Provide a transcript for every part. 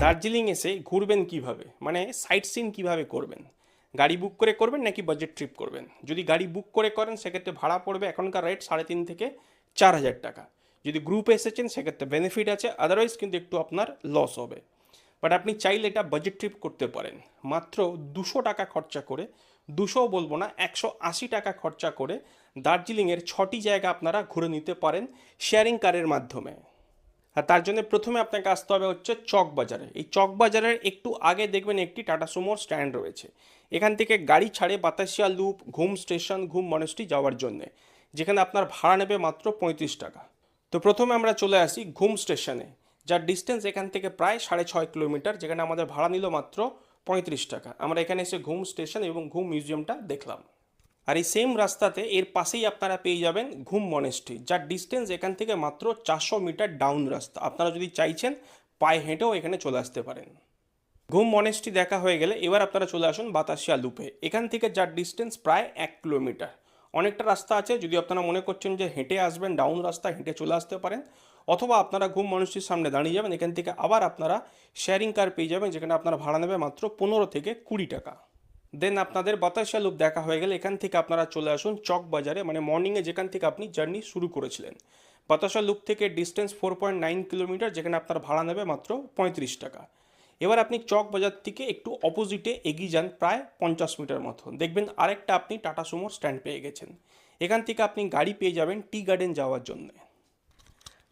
দার্জিলিং এসে ঘুরবেন কিভাবে, মানে সাইট সিন কীভাবে করবেন, গাড়ি বুক করে করবেন নাকি বাজেট ট্রিপ করবেন? যদি গাড়ি বুক করে করেন সেক্ষেত্রে ভাড়া পড়বে এখনকার রেট 3.5 থেকে 4,000 টাকা। যদি গ্রুপে এসেছেন সেক্ষেত্রে বেনিফিট আছে, আদারওয়াইজ কিন্তু একটু আপনার লস হবে। বাট আপনি চাইলে এটা বাজেট ট্রিপ করতে পারেন মাত্র 200 টাকা খরচা করে, 200 বলবো না, 180 টাকা খরচা করে দার্জিলিংয়ের 6টি জায়গা আপনারা ঘুরে নিতে পারেন শেয়ারিং কারের মাধ্যমে। আর তার জন্য প্রথমে আপনাকে আসতে হবে হচ্ছে চক বাজারে। এই চক বাজারের একটু আগে দেখবেন একটি টাটা সুমোর স্ট্যান্ড রয়েছে। এখান থেকে গাড়ি ছাড়ে বাতাসিয়া লুপ, ঘুম স্টেশন, ঘুম মনেস্ট্রি যাওয়ার জন্যে, যেখানে আপনার ভাড়া নেবে মাত্র 35 টাকা। তো প্রথমে আমরা চলে আসি ঘুম স্টেশনে, যার ডিস্টেন্স এখান থেকে প্রায় 6.5 কিলোমিটার, যেখানে আমাদের ভাড়া নিল মাত্র 35 টাকা। আমরা এখানে এসে ঘুম স্টেশন এবং ঘুম মিউজিয়ামটা দেখলাম। আর এই সেম রাস্তাতে এর পাশেই আপনারা পেয়ে যাবেন ঘুম মনেস্ট্রি, যার ডিস্টেন্স এখান থেকে মাত্র 400 মিটার ডাউন রাস্তা। আপনারা যদি চাইছেন পায়ে হেঁটেও এখানে চলে আসতে পারেন। ঘুম মনেস্ট্রি দেখা হয়ে গেলে এবার আপনারা চলে আসুন বাতাসিয়া লুপে। এখান থেকে যার ডিস্টেন্স প্রায় 1 কিলোমিটার। অনেকটা রাস্তা আছে, যদি আপনারা মনে করছেন যে হেঁটে আসবেন ডাউন রাস্তা, হেঁটে চলে আসতে পারেন, অথবা আপনারা ঘুম মনেস্ট্রির সামনে দাঁড়িয়ে যাবেন। এখান থেকে আবার আপনারা শেয়ারিং কার পেয়ে যাবেন, যেখানে আপনারা ভাড়া নেবে মাত্র 15 থেকে 20 টাকা। দেন আপনাদের বাতাসিয়া লুপ দেখা হয়ে গেলে এখান থেকে আপনারা চলে আসুন চক বাজারে, মানে মর্নিংয়ে যেখান থেকে আপনি জার্নি শুরু করেছিলেন। বাতাসিয়া লুপ থেকে ডিস্টেন্স 4.9 কিলোমিটার, যেখানে আপনার ভাড়া নেবে মাত্র 35 টাকা। এবার আপনি চক বাজার থেকে একটু অপোজিটে এগিয়ে যান প্রায় 50 মিটার মতো, দেখবেন আরেকটা আপনি টাটা সুমোর স্ট্যান্ড পেয়ে গেছেন। এখান থেকে আপনি গাড়ি পেয়ে যাবেন টি গার্ডেন যাওয়ার জন্য।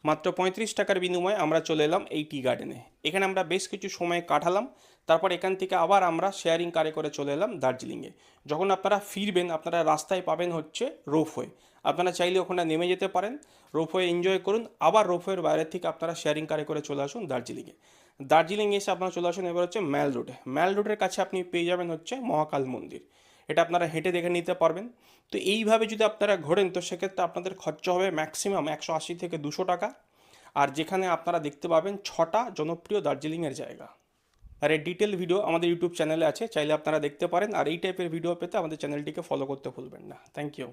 মাত্র 35 টাকার বিনিময়ে আমরা চলে এলাম এই টি গার্ডেনে। এখানে আমরা বেশ কিছু সময় কাটালাম। তারপর এখান থেকে আবার আমরা শেয়ারিং কারে করে চলে এলাম দার্জিলিংয়ে। যখন আপনারা ফিরবেন আপনারা রাস্তায় পাবেন হচ্ছে রোপওয়ে। আপনারা চাইলে ওখানে নেমে যেতে পারেন, রোপওয়ে এনজয় করুন, আবার রোপওয়ের বাইরে থেকে আপনারা শেয়ারিং কারে করে চলে আসুন দার্জিলিংয়ে। দার্জিলিং এসে আপনারা চলে আসুন এবার হচ্ছে ম্যাল রোডে। ম্যাল রোডের কাছে আপনি পেয়ে যাবেন হচ্ছে মহাকাল মন্দির। এটা আপনারা হেঁটে দেখে নিতে পারবেন। তো এইভাবে যদি আপনারা ঘোরেন তো সেক্ষেত্রে আপনাদের খরচা হবে ম্যাক্সিমাম 180 থেকে 200 টাকা। আর যেখানে আপনারা দেখতে পাবেন 6টা জনপ্রিয় দার্জিলিংয়ের জায়গা। আর এই ডিটেল ভিডিও আমাদের ইউটিউব চ্যানেলে আছে, চাইলে আপনারা দেখতে পারেন। আর এই টাইপের ভিডিও পেতে আমাদের চ্যানেলটিকে ফলো করতে ভুলবেন না। Thank you.